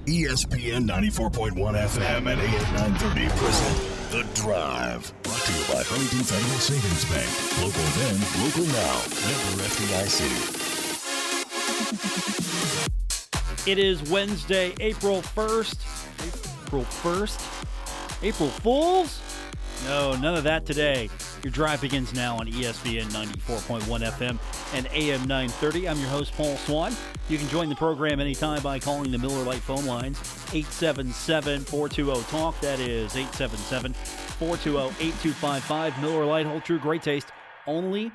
ESPN 94.1 FM and AM 930 present The Drive. Brought to you by Huntington Federal Savings Bank. Local then, local now. Member FDIC. It is Wednesday, April 1st. April 1st? April Fools? No, none of that today. Your drive begins now on ESPN 94.1 FM and AM 930. I'm your host, Paul Swann. You can join the program anytime by calling the Miller Lite phone lines, 877-420-TALK. That is 877-420-8255. Miller Lite, hold true, great taste. Only,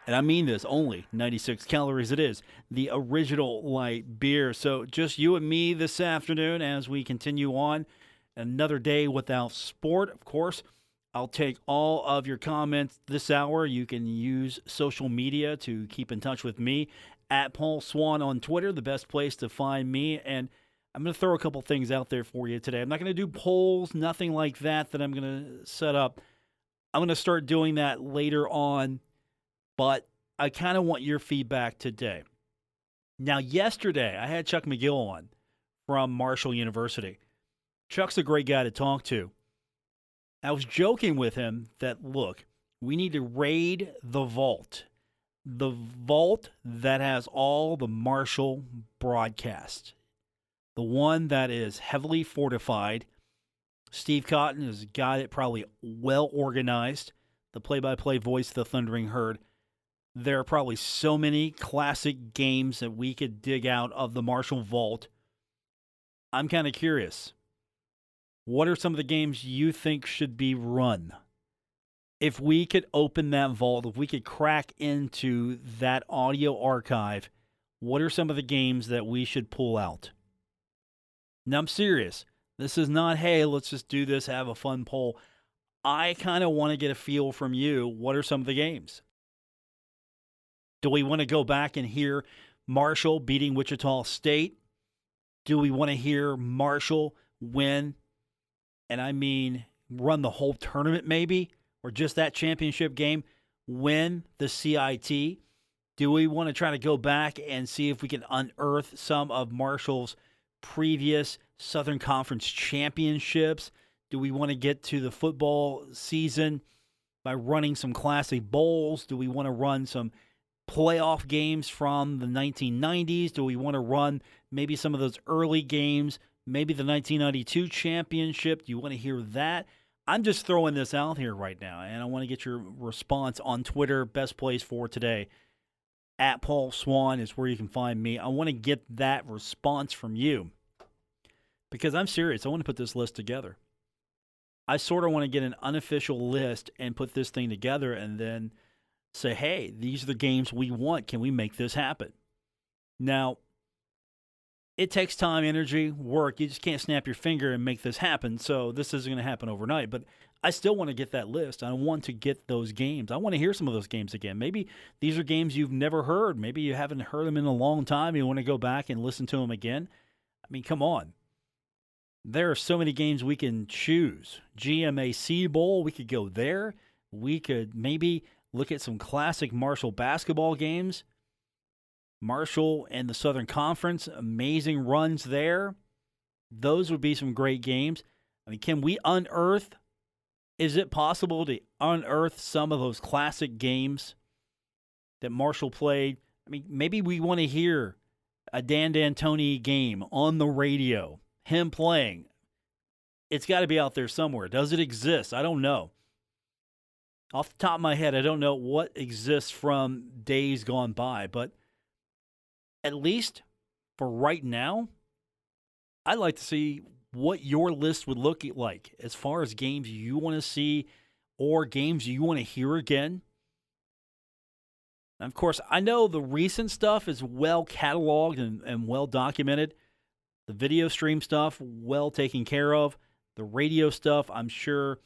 and I mean this, only 96 calories it is. The original light beer. So just you and me this afternoon as we continue on. Another day without sport, of course. I'll take all of your comments this hour. You can use social media to keep in touch with me. At Paul Swann on Twitter, the best place to find me. And I'm going to throw a couple things out there for you today. I'm not going to do polls, nothing like that I'm going to set up. I'm going to start doing that later on. But I kind of want your feedback today. Now, yesterday, I had Chuck McGill on from Marshall University. Chuck's a great guy to talk to. I was joking with him that, look, we need to raid the vault that has all the Marshall broadcasts, the one that is heavily fortified. Steve Cotton has got it probably well organized, the play-by-play voice of the Thundering Herd. There are probably so many classic games that we could dig out of the Marshall vault. I'm kind of curious. What are some of the games you think should be run? If we could open that vault, if we could crack into that audio archive, what are some of the games that we should pull out? Now, I'm serious. This is not, hey, let's just do this, have a fun poll. I kind of want to get a feel from you. What are some of the games? Do we want to go back and hear Marshall beating Wichita State? Do we want to hear Marshall win? And I mean, run the whole tournament maybe, or just that championship game, win the CIT? Do we want to try to go back and see if we can unearth some of Marshall's previous Southern Conference championships? Do we want to get to the football season by running some classic bowls? Do we want to run some playoff games from the 1990s? Do we want to run maybe some of those early games? Maybe the 1992 championship. Do you want to hear that? I'm just throwing this out here right now, and I want to get your response on Twitter. Best place for today, at Paul Swann is where you can find me. I want to get that response from you because I'm serious. I want to put this list together. I sort of want to get an unofficial list and put this thing together and then say, hey, these are the games we want. Can we make this happen? Now, it takes time, energy, work. You just can't snap your finger and make this happen. So this isn't going to happen overnight. But I still want to get that list. I want to get those games. I want to hear some of those games again. Maybe these are games you've never heard. Maybe you haven't heard them in a long time. You want to go back and listen to them again. I mean, come on. There are so many games we can choose. GMAC Bowl, we could go there. We could maybe look at some classic Marshall basketball games. Marshall and the Southern Conference, amazing runs there. Those would be some great games. I mean, can we unearth? Is it possible to unearth some of those classic games that Marshall played? I mean, maybe we want to hear a Dan D'Antoni game on the radio, him playing. It's got to be out there somewhere. Does it exist? I don't know. Off the top of my head, I don't know what exists from days gone by, but at least for right now, I'd like to see what your list would look like as far as games you want to see or games you want to hear again. And of course, I know the recent stuff is well cataloged and well documented. The video stream stuff, well taken care of. The radio stuff, I'm sure,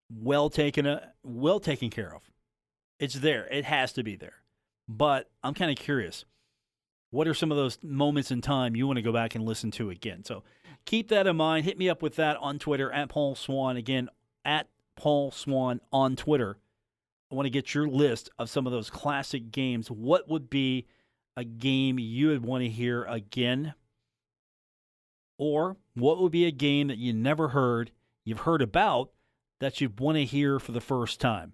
well taken care of. It's there. It has to be there. But I'm kind of curious. What are some of those moments in time you want to go back and listen to again? So keep that in mind. Hit me up with that on Twitter, at Paul Swann. Again, at Paul Swann on Twitter. I want to get your list of some of those classic games. What would be a game you would want to hear again? Or what would be a game that you've heard about, that you'd want to hear for the first time?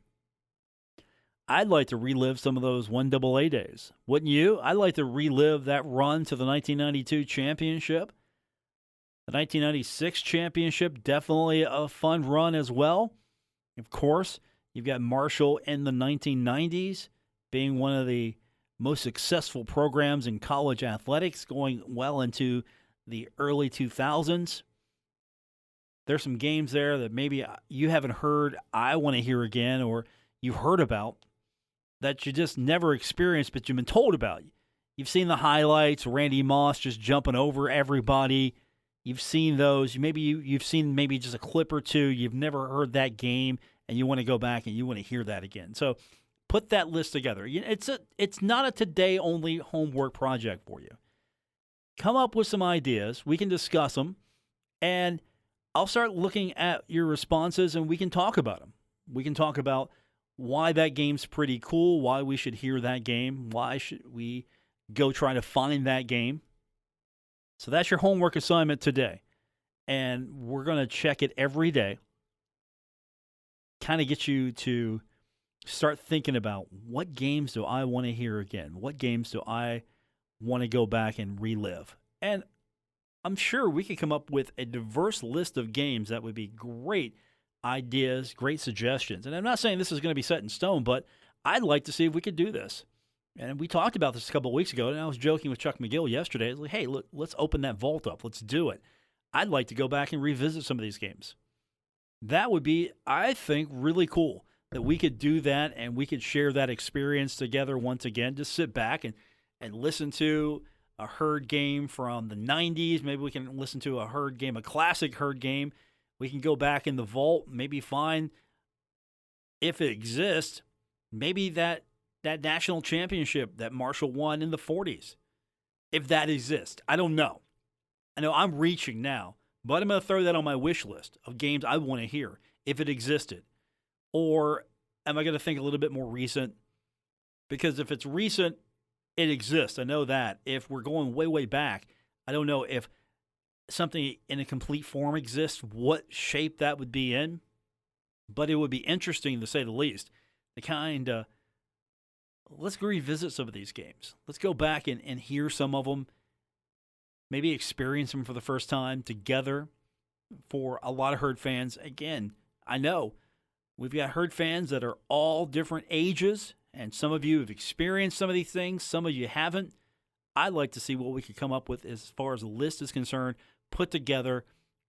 I'd like to relive some of those 1AA days. Wouldn't you? I'd like to relive that run to the 1992 championship. The 1996 championship, definitely a fun run as well. Of course, you've got Marshall in the 1990s being one of the most successful programs in college athletics, going well into the early 2000s. There's some games there that maybe you haven't heard, I want to hear again, or you've heard about that you just never experienced, but you've been told about. You've seen the highlights, Randy Moss just jumping over everybody. You've seen those. You've seen maybe just a clip or two. You've never heard that game, and you want to go back and you want to hear that again. So put that list together. It's not a today-only homework project for you. Come up with some ideas. We can discuss them, and I'll start looking at your responses, and we can talk about them. We can talk about why that game's pretty cool, why we should hear that game, why should we go try to find that game. So that's your homework assignment today. And we're going to check it every day. Kind of get you to start thinking about, what games do I want to hear again? What games do I want to go back and relive? And I'm sure we could come up with a diverse list of games that would be great ideas, great suggestions. And I'm not saying this is going to be set in stone, but I'd like to see if we could do this. And we talked about this a couple of weeks ago, and I was joking with Chuck McGill yesterday. I was like, hey, look, let's open that vault up. Let's do it. I'd like to go back and revisit some of these games. That would be, I think, really cool that we could do that and we could share that experience together once again. Just sit back and listen to a herd game from the 90s. Maybe we can listen to a herd game, a classic herd game. We can go back in the vault, maybe find, if it exists, maybe that national championship that Marshall won in the 40s. If that exists. I don't know. I know I'm reaching now, but I'm going to throw that on my wish list of games I want to hear if it existed. Or am I going to think a little bit more recent? Because if it's recent, it exists. I know that. If we're going way, way back, I don't know if something in a complete form exists, what shape that would be in. But it would be interesting, to say the least, to kind of, let's revisit some of these games. Let's go back and hear some of them. Maybe experience them for the first time together. For a lot of herd fans, again, I know we've got herd fans that are all different ages, and some of you have experienced some of these things, some of you haven't. I'd like to see what we could come up with as far as the list is concerned, put together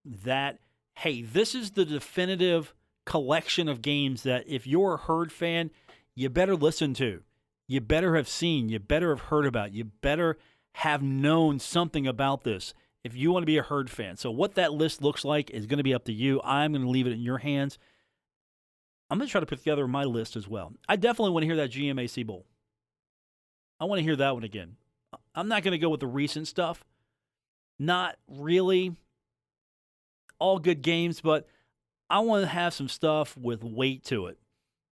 that, hey, this is the definitive collection of games that if you're a herd fan, you better listen to. You better have seen, you better have heard about, you better have known something about this if you want to be a herd fan. So what that list looks like is going to be up to you. I'm going to leave it in your hands. I'm going to try to put together my list as well. I definitely want to hear that GMAC Bowl. I want to hear that one again. I'm not going to go with the recent stuff. Not really all good games, but I want to have some stuff with weight to it.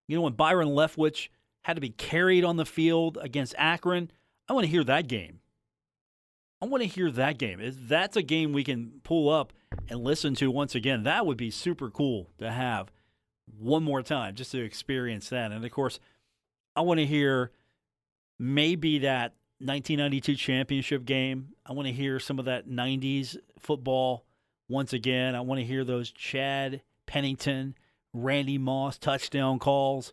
You know, when Byron Leftwich had to be carried on the field against Akron, I want to hear that game. I want to hear that game. If that's a game we can pull up and listen to once again, that would be super cool to have one more time just to experience that. And, of course, I want to hear maybe that 1992 championship game. I want to hear some of that 90s football once again. I want to hear those Chad Pennington, Randy Moss touchdown calls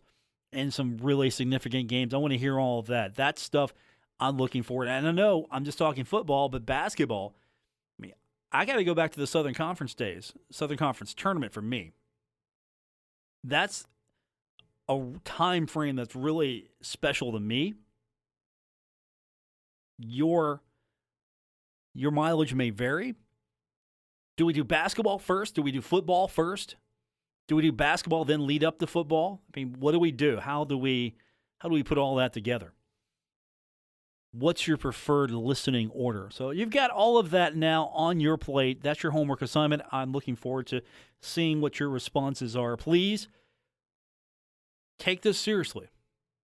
and some really significant games. I want to hear all of that. That stuff I'm looking forward to. And I know I'm just talking football, but basketball, I mean, I got to go back to the Southern Conference days, Southern Conference tournament for me. That's a time frame that's really special to me. Your mileage may vary. Do we do basketball first? Do we do football first? Do we do basketball then lead up to football? I mean, what do we do? How do we put all that together? What's your preferred listening order? So you've got all of that now on your plate. That's your homework assignment. I'm looking forward to seeing what your responses are. Please take this seriously.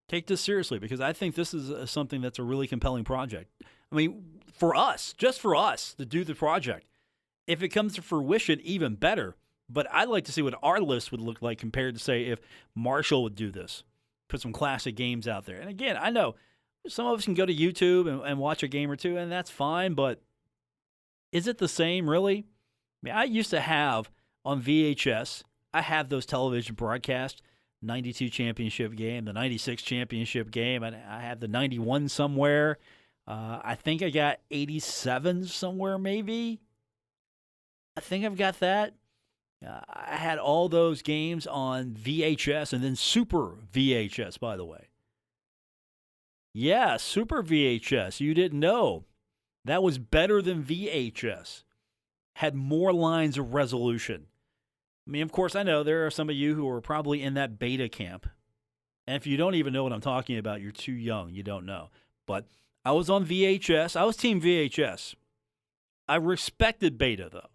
Take this seriously, because I think this is something that's a really compelling project. I mean, for us, just for us to do the project, If it comes to fruition, even better. But I'd like to see what our list would look like compared to, say, if Marshall would do this. Put some classic games out there. And again, I know some of us can go to YouTube and watch a game or two, and that's fine, but is it the same, really? I mean, I used to have on VHS, I have those television broadcasts, 92 championship game, the 96 championship game, and I have the 91 somewhere. I think I got 87 somewhere, maybe. I think I've got that. I had all those games on VHS and then Super VHS, by the way. Yeah, Super VHS. You didn't know. That was better than VHS. Had more lines of resolution. I mean, of course, I know there are some of you who are probably in that beta camp. And if you don't even know what I'm talking about, you're too young. You don't know. But I was on VHS. I was Team VHS. I respected beta, though.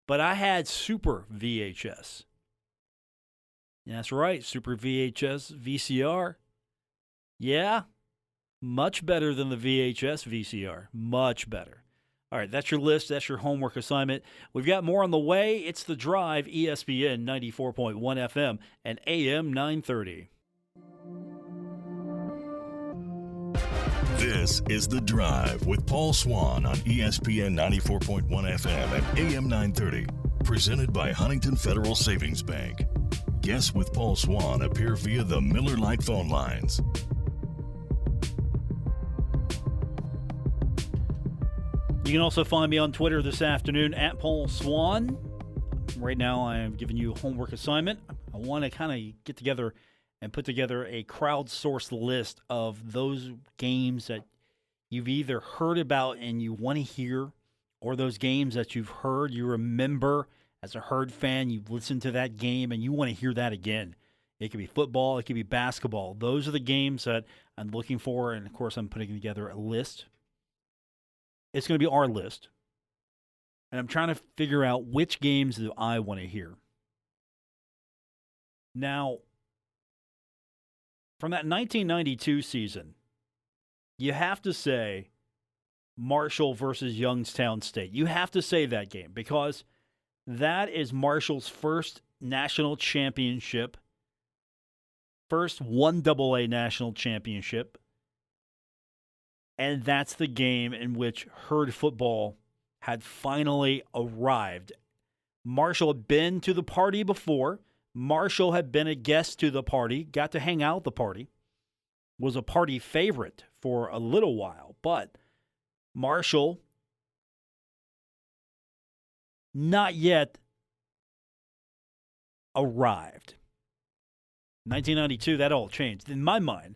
But I had Super VHS. That's right, Super VHS VCR. Yeah, much better than the VHS VCR. Much better. All right, that's your list. That's your homework assignment. We've got more on the way. It's The Drive, ESPN 94.1 FM and AM 930. This is The Drive with Paul Swann on ESPN 94.1 FM and AM 930. Presented by Huntington Federal Savings Bank. Guests with Paul Swann appear via the Miller Lite phone lines. You can also find me on Twitter this afternoon at Paul Swann. Right now I am giving you a homework assignment. I want to kind of get together and put together a crowdsourced list of those games that you've either heard about and you want to hear, or those games that you've heard, you remember as a Herd fan, you've listened to that game and you want to hear that again. It could be football, it could be basketball. Those are the games that I'm looking for, and of course I'm putting together a list. It's going to be our list. And I'm trying to figure out which games do I want to hear. Now, from that 1992 season, you have to say Marshall versus Youngstown State. You have to say that game because that is Marshall's first national championship, first 1AA national championship, and that's the game in which Herd football had finally arrived. Marshall had been to the party before. Marshall had been a guest to the party, got to hang out at the party, was a party favorite for a little while, but Marshall not yet arrived. 1992, that all changed. In my mind,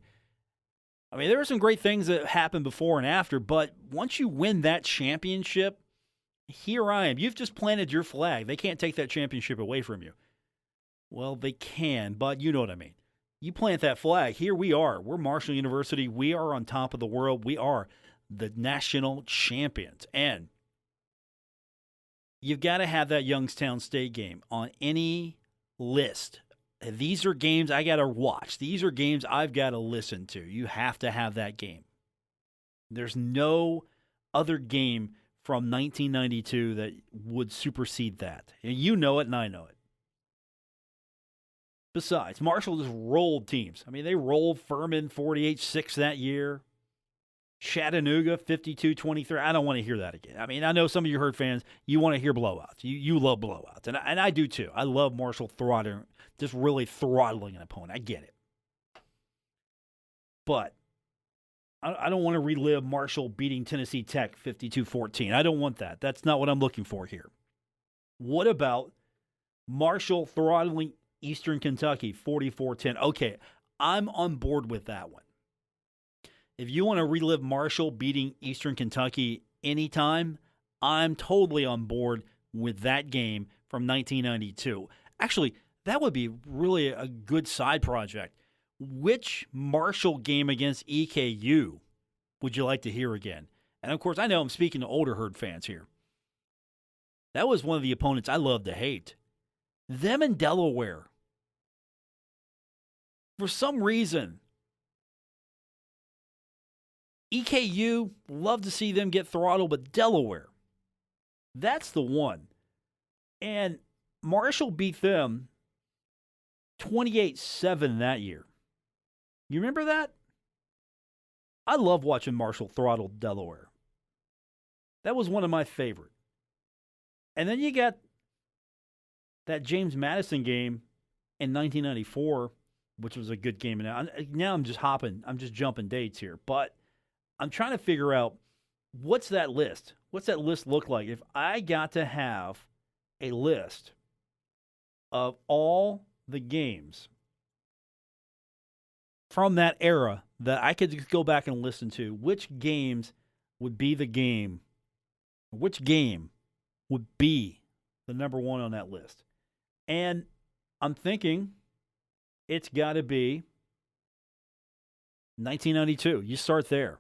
I mean, there were some great things that happened before and after, but once you win that championship, here I am. You've just planted your flag. They can't take that championship away from you. Well, they can, but you know what I mean. You plant that flag. Here we are. We're Marshall University. We are on top of the world. We are the national champions. And you've got to have that Youngstown State game on any list. These are games I got to watch. These are games I've got to listen to. You have to have that game. There's no other game from 1992 that would supersede that. And you know it and I know it. Besides, Marshall just rolled teams. I mean, they rolled Furman 48-6 that year. Chattanooga 52-23. I don't want to hear that again. I mean, I know some of you Herd fans, you want to hear blowouts. You love blowouts. And I do too. I love Marshall throttling, just really throttling an opponent. I get it. But I don't want to relive Marshall beating Tennessee Tech 52-14. I don't want that. That's not what I'm looking for here. What about Marshall throttling Eastern Kentucky 44-10? Okay, I'm on board with that one. If you want to relive Marshall beating Eastern Kentucky anytime, I'm totally on board with that game from 1992. Actually, that would be really a good side project. Which Marshall game against EKU would you like to hear again? And of course, I know I'm speaking to older Herd fans here. That was one of the opponents I loved to hate. Them in Delaware. For some reason, EKU, love to see them get throttled, but Delaware, That's the one. And Marshall beat them 28-7 that year. You remember that? I love watching Marshall throttle Delaware. That was one of my favorite. And then you got that James Madison game in 1994, which was a good game. Now I'm just jumping dates here. But I'm trying to figure out, what's that list? What's that list look like? If I got to have a list of all the games from that era that I could just go back and listen to, which games would be the game? Which game would be the number one on that list? And I'm thinking it's got to be 1992. You start there.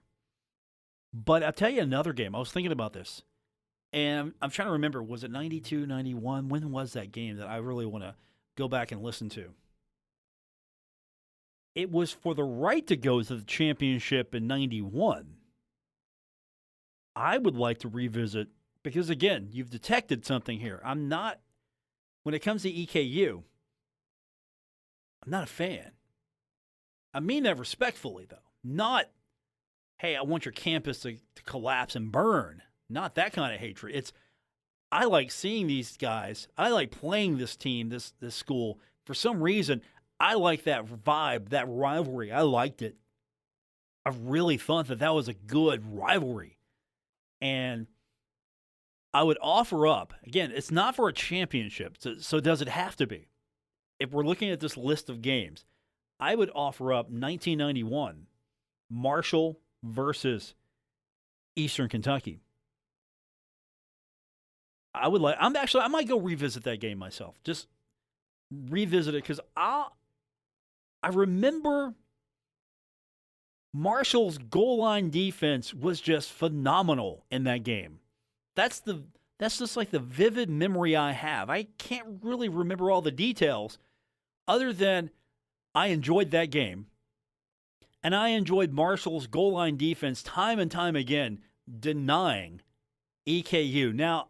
But I'll tell you another game. I was thinking about this. And I'm trying to remember, was it 92, 91? When was that game that I really want to go back and listen to? It was for the right to go to the championship in 91. I would like to revisit, because, again, you've detected something here. When it comes to EKU, I'm not a fan. I mean that respectfully, though. Not, hey, I want your campus to collapse and burn. Not that kind of hatred. I like seeing these guys. I like playing this team, this school. For some reason, I like that vibe, that rivalry. I liked it. I really thought that was a good rivalry. And I would offer up, again, it's not for a championship, so does it have to be? If we're looking at this list of games, I would offer up 1991, Marshall versus Eastern Kentucky. I might go revisit that game myself. Just revisit it, because I remember Marshall's goal line defense was just phenomenal in that game. That's just like the vivid memory I have. I can't really remember all the details, other than I enjoyed that game. And I enjoyed Marshall's goal line defense time and time again, denying EKU. Now,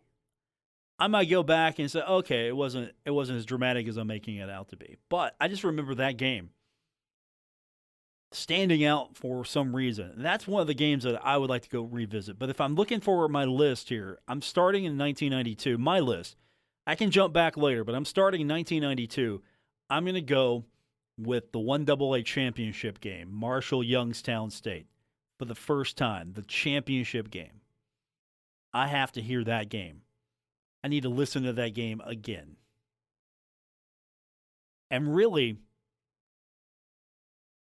I might go back and say, okay, it wasn't as dramatic as I'm making it out to be. But I just remember that game standing out for some reason. And that's one of the games that I would like to go revisit. But if I'm looking for my list here, I'm starting in 1992. My list. I can jump back later, but I'm starting in 1992. I'm going to go with the 1AA championship game, Marshall-Youngstown State. For the first time, the championship game. I have to hear that game. I need to listen to that game again. And really,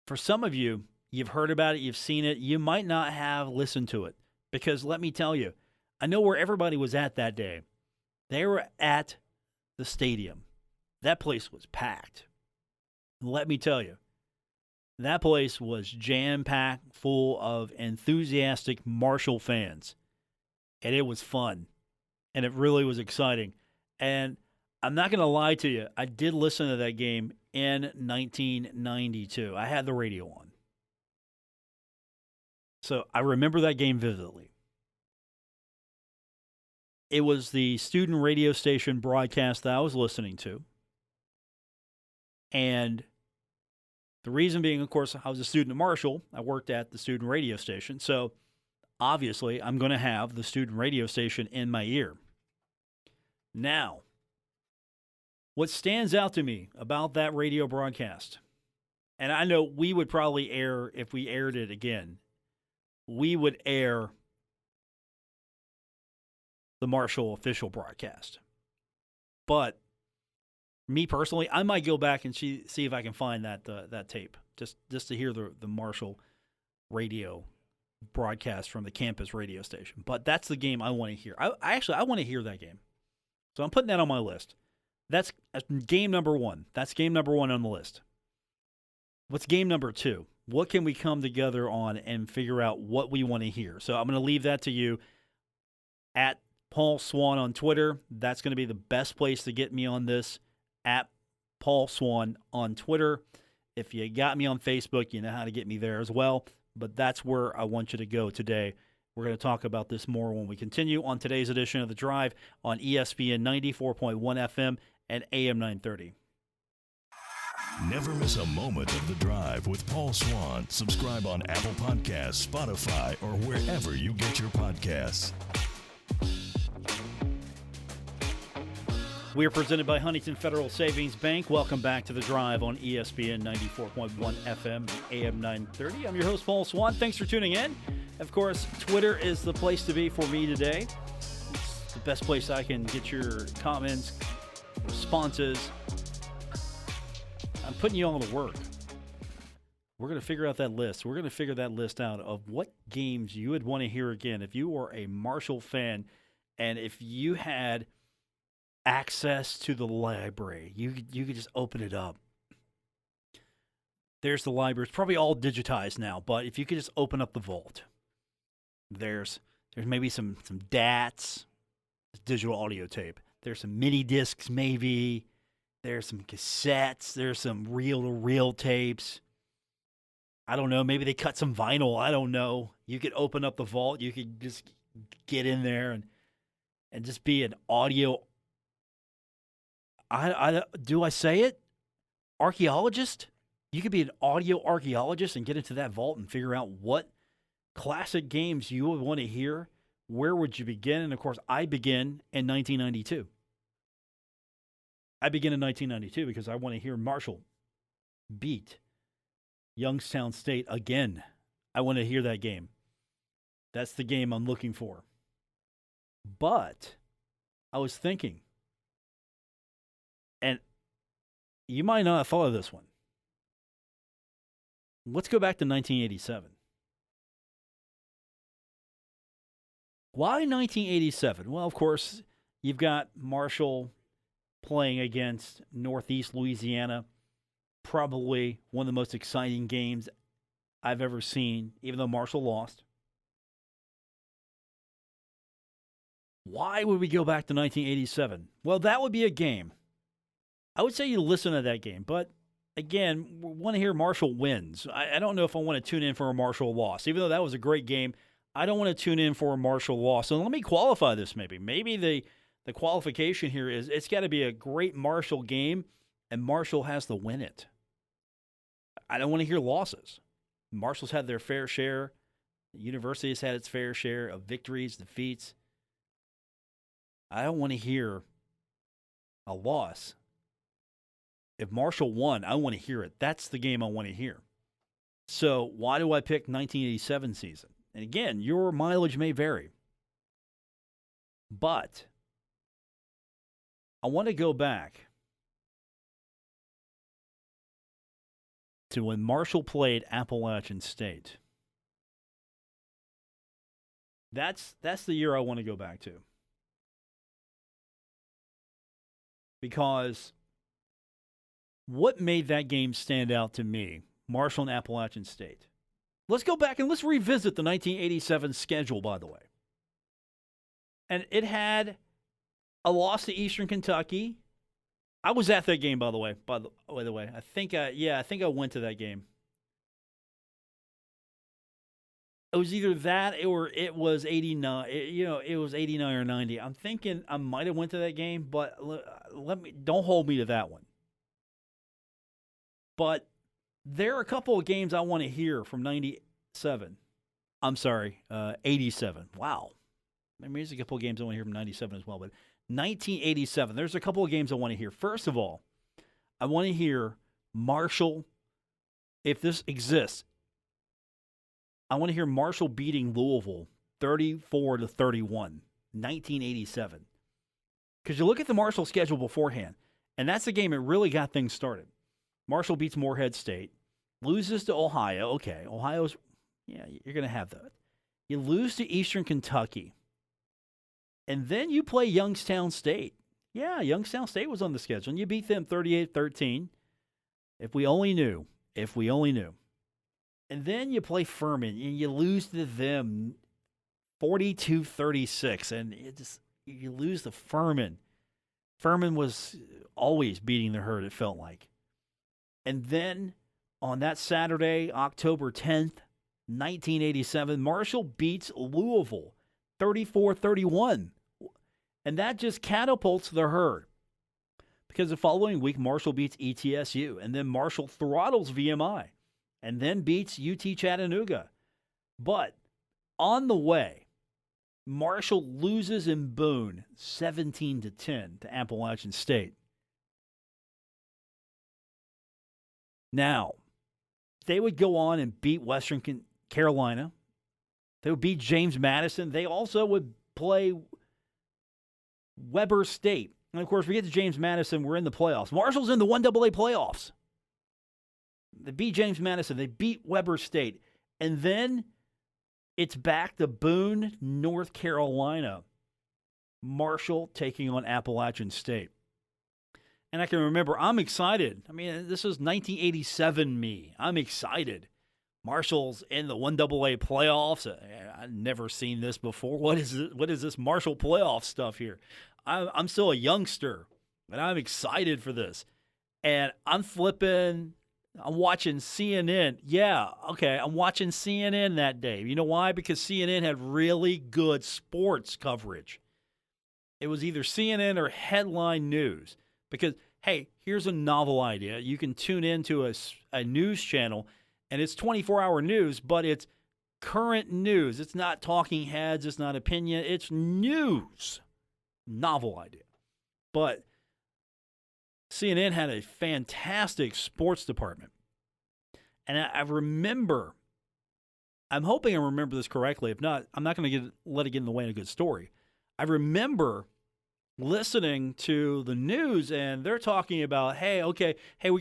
for some of you, you've heard about it, you've seen it, you might not have listened to it. Because let me tell you, I know where everybody was at that day. They were at the stadium. That place was packed. Let me tell you, that place was jam-packed full of enthusiastic Marshall fans. And it was fun. And it really was exciting. And I'm not going to lie to you, I did listen to that game in 1992. I had the radio on. So I remember that game vividly. It was the student radio station broadcast that I was listening to. And the reason being, of course, I was a student at Marshall. I worked at the student radio station. So obviously, I'm going to have the student radio station in my ear. Now, what stands out to me about that radio broadcast, and I know we would probably air, if we aired it again, we would air the Marshall official broadcast. But me personally, I might go back and see if I can find that tape, just to hear the Marshall radio broadcast from the campus radio station. But that's the game I want to hear. I want to hear that game. So I'm putting that on my list. That's game number one. That's game number one on the list. What's game number two? What can we come together on and figure out what we want to hear? So I'm going to leave that to you at Paul Swann on Twitter. That's going to be the best place to get me on this, at Paul Swann on Twitter. If you got me on Facebook, you know how to get me there as well. But that's where I want you to go today We're going to talk about this more when we continue on today's edition of The Drive on ESPN 94.1 FM and AM 930. Never miss a moment of The Drive with Paul Swann. Subscribe on Apple Podcasts, Spotify, or wherever you get your podcasts. We are presented by Huntington Federal Savings Bank. Welcome back to The Drive on ESPN 94.1 FM, AM 930. I'm your host, Paul Swann. Thanks for tuning in. Of course, Twitter is the place to be for me today. It's the best place I can get your comments, responses. I'm putting you all to work. We're going to figure out that list. We're going to figure that list out of what games you would want to hear again if you were a Marshall fan and if you had access to the library. You could just open it up. There's the library. It's probably all digitized now, but if you could just open up the vault, there's maybe some DATs, digital audio tape. There's some mini discs maybe. There's some cassettes. There's some reel-to-reel tapes. I don't know. Maybe they cut some vinyl. I don't know. You could open up the vault. You could just get in there and just be an audio. Do I say it? Archaeologist? You could be an audio archaeologist and get into that vault and figure out what classic games you would want to hear. Where would you begin? And, of course, I begin in 1992. I begin in 1992 because I want to hear Marshall beat Youngstown State again. I want to hear that game. That's the game I'm looking for. But I was thinking, and you might not have thought of this one. Let's go back to 1987. Why 1987? Well, of course, you've got Marshall playing against Northeast Louisiana. Probably one of the most exciting games I've ever seen, even though Marshall lost. Why would we go back to 1987? Well, that would be a game. I would say you listen to that game, but again, we want to hear Marshall wins. I don't know if I want to tune in for a Marshall loss. Even though that was a great game, I don't want to tune in for a Marshall loss. So let me qualify this maybe. Maybe the qualification here is it's got to be a great Marshall game, and Marshall has to win it. I don't want to hear losses. Marshall's had their fair share. The university has had its fair share of victories, defeats. I don't want to hear a loss. If Marshall won, I want to hear it. That's the game I want to hear. So why do I pick 1987 season? And again, your mileage may vary. But I want to go back to when Marshall played Appalachian State. That's the year I want to go back to. Because what made that game stand out to me, Marshall and Appalachian State? Let's go back and let's revisit the 1987 schedule, by the way. And it had a loss to Eastern Kentucky. I was at that game, by the way. I think I went to that game. It was either that or it was 89. It was 89 or 90. I'm thinking I might have went to that game, but don't hold me to that one. But there are a couple of games I want to hear from 97. I'm sorry, 87. Wow. I mean, there's a couple of games I want to hear from 97 as well, but 1987, there's a couple of games I want to hear. First of all, I want to hear Marshall, if this exists, I want to hear Marshall beating Louisville 34-31, 1987. Because you look at the Marshall schedule beforehand, and that's the game that really got things started. Marshall beats Morehead State, loses to Ohio. Okay, Ohio's, you're going to have that. You lose to Eastern Kentucky. And then you play Youngstown State. Yeah, Youngstown State was on the schedule, and you beat them 38-13. If we only knew. And then you play Furman, and you lose to them 42-36, and you lose to Furman. Furman was always beating the herd, it felt like. And then on that Saturday, October 10th, 1987, Marshall beats Louisville 34-31. And that just catapults the Herd. Because the following week, Marshall beats ETSU, and then Marshall throttles VMI, and then beats UT Chattanooga. But on the way, Marshall loses in Boone 17-10 to Appalachian State. Now, they would go on and beat Western Carolina. They would beat James Madison. They also would play Weber State. And, of course, we get to James Madison. We're in the playoffs. Marshall's in the 1AA playoffs. They beat James Madison. They beat Weber State. And then it's back to Boone, North Carolina. Marshall taking on Appalachian State. And I can remember, I'm excited. I mean, this is 1987 me. I'm excited. Marshall's in the 1AA playoffs. I've never seen this before. What is this Marshall playoff stuff here? I'm still a youngster, and I'm excited for this. And I'm watching CNN. Yeah, okay, I'm watching CNN that day. You know why? Because CNN had really good sports coverage. It was either CNN or Headline News. Because, hey, here's a novel idea. You can tune into a news channel, and it's 24-hour news, but it's current news. It's not talking heads. It's not opinion. It's news. Novel idea. But CNN had a fantastic sports department. And I remember, I'm hoping I remember this correctly. If not, I'm not going to let it get in the way of a good story. I remember listening to the news, and they're talking about, hey, we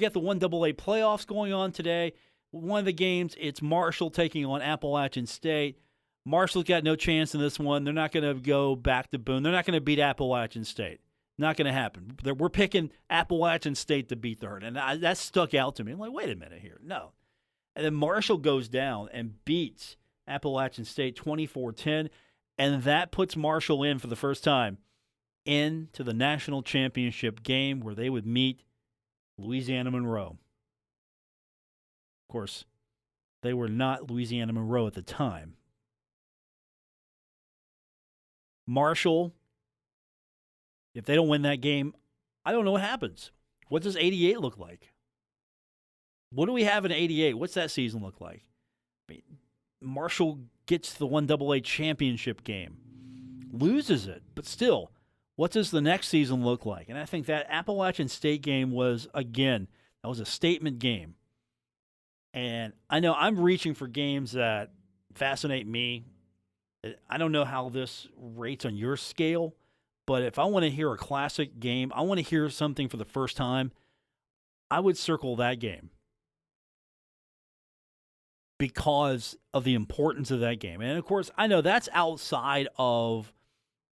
got the 1AA playoffs going on today. One of the games, it's Marshall taking on Appalachian State. Marshall's got no chance in this one. They're not going to go back to Boone. They're not going to beat Appalachian State. Not going to happen. We're picking Appalachian State to beat the Herd. And that stuck out to me. I'm like, wait a minute here. No. And then Marshall goes down and beats Appalachian State 24-10. And that puts Marshall in for the first time into the national championship game where they would meet Louisiana Monroe. Of course, they were not Louisiana Monroe at the time. Marshall, if they don't win that game, I don't know what happens. What does 88 look like? What do we have in 88? What's that season look like? I mean, Marshall gets the 1AA championship game, loses it, but still, what does the next season look like? And I think that Appalachian State game was, again, that was a statement game. And I know I'm reaching for games that fascinate me. I don't know how this rates on your scale, but if I want to hear a classic game, I want to hear something for the first time, I would circle that game because of the importance of that game. And, of course, I know that's outside of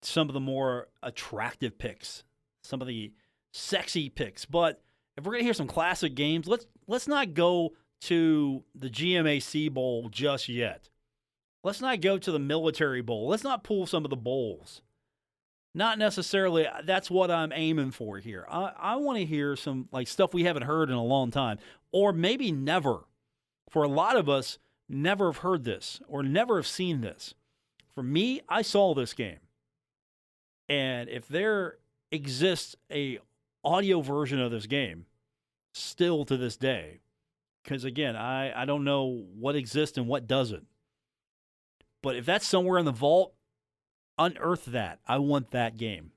some of the more attractive picks, some of the sexy picks. But if we're going to hear some classic games, let's not go to the GMAC Bowl just yet. Let's not go to the Military Bowl. Let's not pull some of the bowls. Not necessarily. That's what I'm aiming for here. I want to hear some stuff we haven't heard in a long time, or maybe never. For a lot of us, never have heard this or never have seen this. For me, I saw this game. And if there exists a audio version of this game, still to this day, because again, I don't know what exists and what doesn't. But if that's somewhere in the vault, unearth that. I want that game.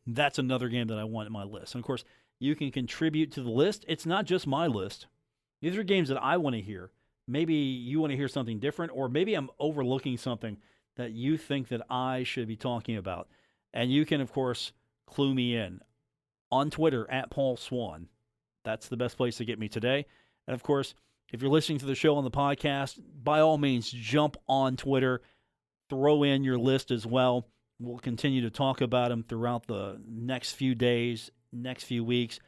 That's another game that I want in my list. And of course, you can contribute to the list. It's not just my list. These are games that I want to hear. Maybe you want to hear something different, or maybe I'm overlooking something that you think that I should be talking about. And you can, of course, clue me in on Twitter at Paul Swann. That's the best place to get me today. And, of course, if you're listening to the show on the podcast, by all means, jump on Twitter. Throw in your list as well. We'll continue to talk about them throughout the next few days, next few weeks.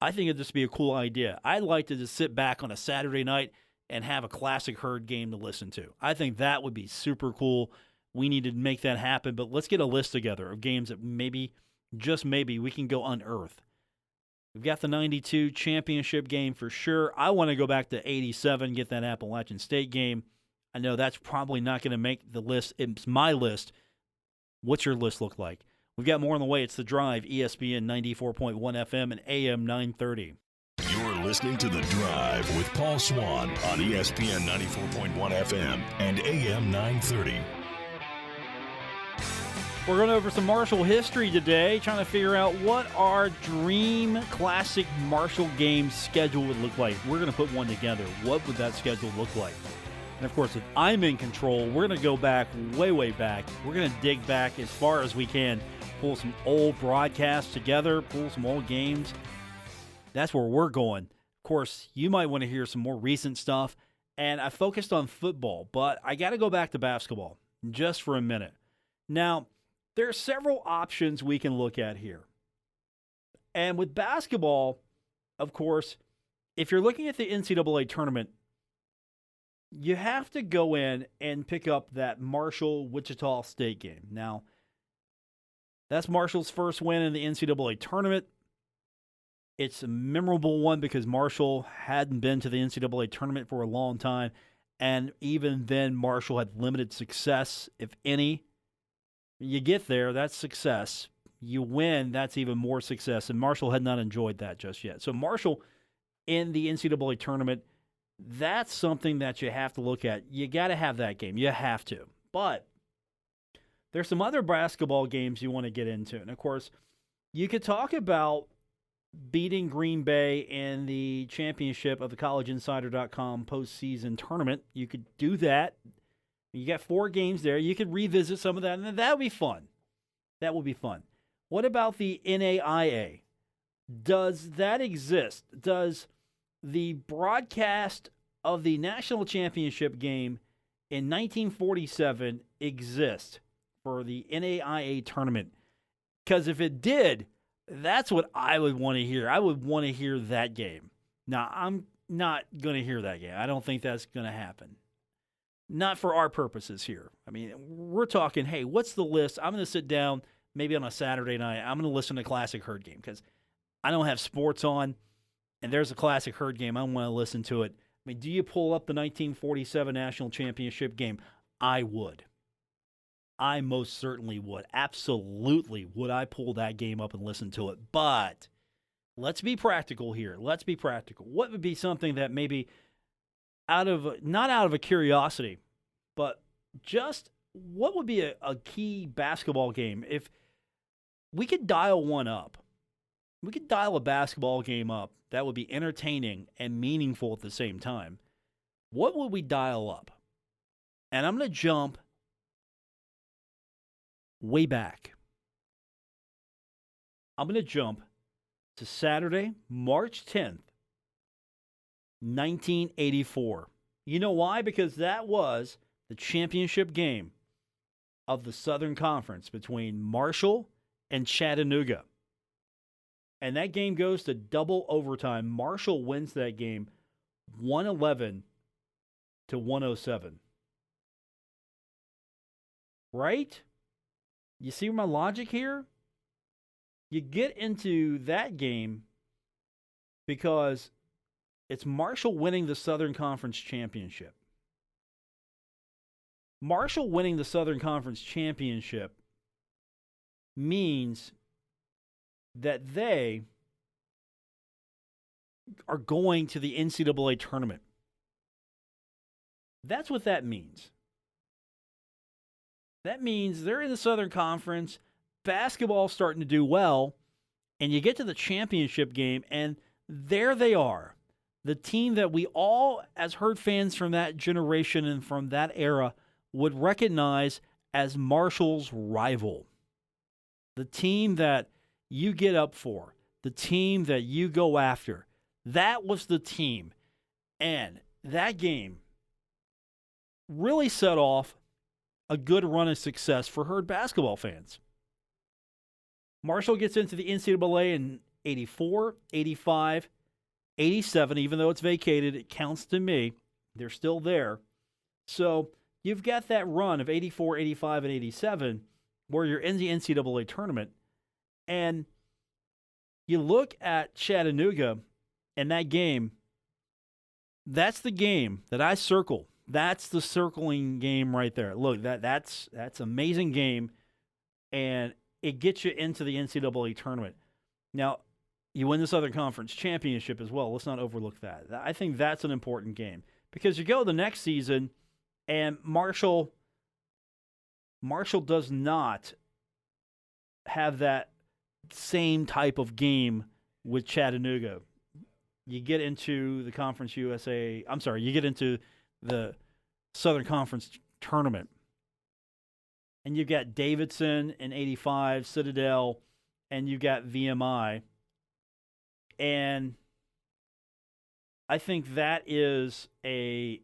I think it'd just be a cool idea. I'd like to just sit back on a Saturday night and have a classic Herd game to listen to. I think that would be super cool. We need to make that happen, but let's get a list together of games that maybe, just maybe, we can go unearth. We've got the 92 championship game for sure. I want to go back to 87, get that Appalachian State game. I know that's probably not going to make the list. It's my list. What's your list look like? We've got more on the way. It's The Drive, ESPN 94.1 FM and AM 930. You're listening to The Drive with Paul Swann on ESPN 94.1 FM and AM 930. We're going over some Marshall history today, trying to figure out what our dream classic Marshall game schedule would look like. We're going to put one together. What would that schedule look like? And, of course, if I'm in control, we're going to go back, way back. We're going to dig back as far as we can, pull some old broadcasts together, pull some old games. That's where we're going. Of course, you might want to hear some more recent stuff, and I focused on football, but I got to go back to basketball just for a minute. Now, there are several options we can look at here. And with basketball, of course, if you're looking at the NCAA tournament, you have to go in and pick up that Marshall-Wichita State game. Now, that's Marshall's first win in the NCAA tournament. It's a memorable one because Marshall hadn't been to the NCAA tournament for a long time, and even then Marshall had limited success, if any. You get there, that's success. You win, that's even more success, and Marshall had not enjoyed that just yet. So Marshall in the NCAA tournament, that's something that you have to look at. You got to have that game. You have to. But there's some other basketball games you want to get into. And, of course, you could talk about beating Green Bay in the championship of the collegeinsider.com postseason tournament. You could do that. You got 4 games there. You could revisit some of that, and that would be fun. That would be fun. What about the NAIA? Does that exist? Does the broadcast of the national championship game in 1947 exist for the NAIA tournament? Because if it did, that's what I would want to hear. I would want to hear that game. Now, I'm not going to hear that game. I don't think that's going to happen. Not for our purposes here. I mean, we're talking, hey, what's the list? I'm going to sit down maybe on a Saturday night. I'm going to listen to a classic Herd game because I don't have sports on, and there's a classic Herd game. I want to listen to it. I mean, do you pull up the 1947 national championship game? I would. I most certainly would. Absolutely would I pull that game up and listen to it. But let's be practical here. Let's be practical. What would be something that maybe not out of a curiosity, but just what would be a key basketball game? If we could dial one up, we could dial a basketball game up that would be entertaining and meaningful at the same time. What would we dial up? And I'm going to jump way back. I'm going to jump to Saturday, March 10th, 1984. You know why? Because that was the championship game of the Southern Conference between Marshall and Chattanooga. And that game goes to double overtime. Marshall wins that game 111 to 107. Right? You see my logic here? You get into that game because it's Marshall winning the Southern Conference Championship. Marshall winning the Southern Conference Championship means that they are going to the NCAA tournament. That's what that means. That means they're in the Southern Conference, basketball's starting to do well, and you get to the championship game, and there they are. The team that we all, as Herd fans from that generation and from that era, would recognize as Marshall's rival. The team that you get up for, the team that you go after. That was the team. And that game really set off a good run of success for Herd basketball fans. Marshall gets into the NCAA in 84, 85, 87. Even though it's vacated, it counts to me. They're still there. So you've got that run of 84, 85, and 87 where you're in the NCAA tournament. And you look at Chattanooga and that game, that's the game that I circle That's the circling game right there. Look, that's amazing game, and it gets you into the NCAA tournament. Now, you win the Southern Conference Championship as well. Let's not overlook that. I think that's an important game because you go the next season, and Marshall does not have that same type of game with Chattanooga. You get into the Conference USA. I'm sorry, you get into the Southern Conference tournament, and you got Davidson in '85, Citadel, and you got VMI. And I think that is a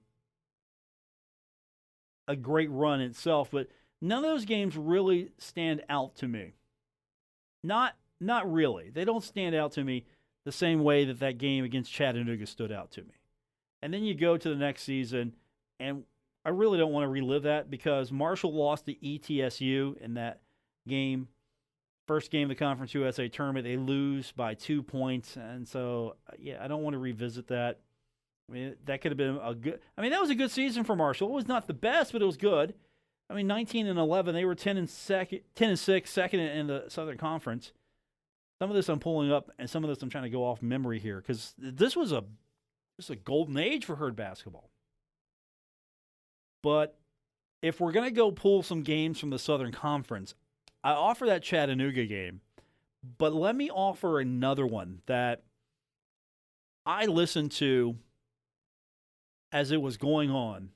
great run itself, but none of those games really stand out to me. Not really. They don't stand out to me the same way that game against Chattanooga stood out to me. And then you go to the next season, and I really don't want to relive that because Marshall lost to ETSU in that game. First game of the Conference USA tournament, they lose by 2 points. And so, yeah, I don't want to revisit that. I mean, that could have been that was a good season for Marshall. It was not the best, but it was good. 19-11, they were 10-6, second in the Southern Conference. Some of this I'm pulling up, and some of this I'm trying to go off memory here because this was a golden age for Herd basketball. But if we're going to go pull some games from the Southern Conference, I offer that Chattanooga game, but let me offer another one that I listened to as it was going on.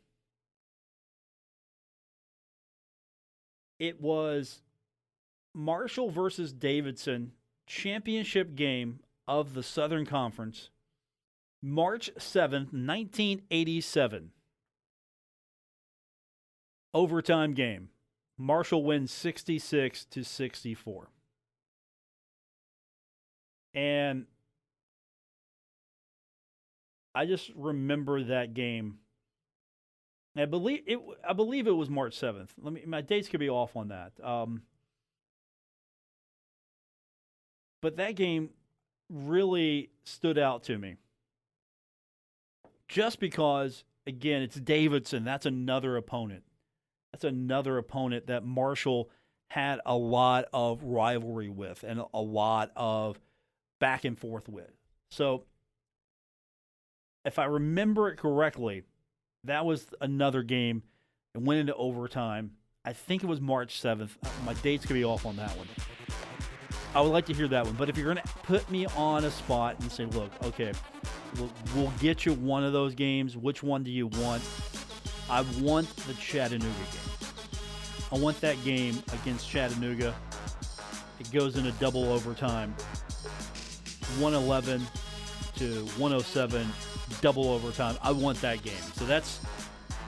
It was Marshall versus Davidson championship game of the Southern Conference, March 7th, 1987. Overtime game. Marshall wins 66-64. And I just remember that game. I believe it was March 7th. My dates could be off on that. But that game really stood out to me. Just because, again, it's Davidson. That's another opponent. That's another opponent that Marshall had a lot of rivalry with and a lot of back and forth with. So, if I remember it correctly, that was another game and went into overtime. I think it was March 7th. My dates could be off on that one. I would like to hear that one. But if you're going to put me on a spot and say, look, okay, we'll get you one of those games. Which one do you want? I want the Chattanooga game. I want that game against Chattanooga. It goes into double overtime. 111 to 107, double overtime. I want that game. So that's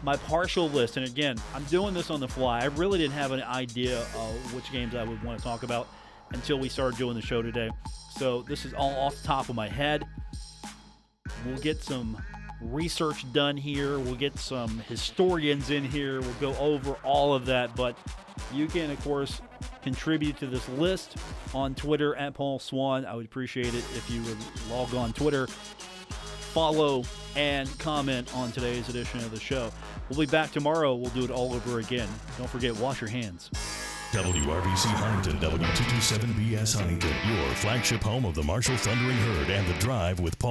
my partial list. And again, I'm doing this on the fly. I really didn't have an idea of which games I would want to talk about until we started doing the show today. So this is all off the top of my head. We'll get some research done here. We'll get some historians in here. We'll go over all of that. But you can, of course, contribute to this list on Twitter at Paul Swann. I would appreciate it if you would log on Twitter, follow, and comment on today's edition of the show. We'll be back tomorrow. We'll do it all over again. Don't forget, wash your hands. WRBC Huntington, W227BS Huntington, your flagship home of the Marshall Thundering Herd and The Drive with Paul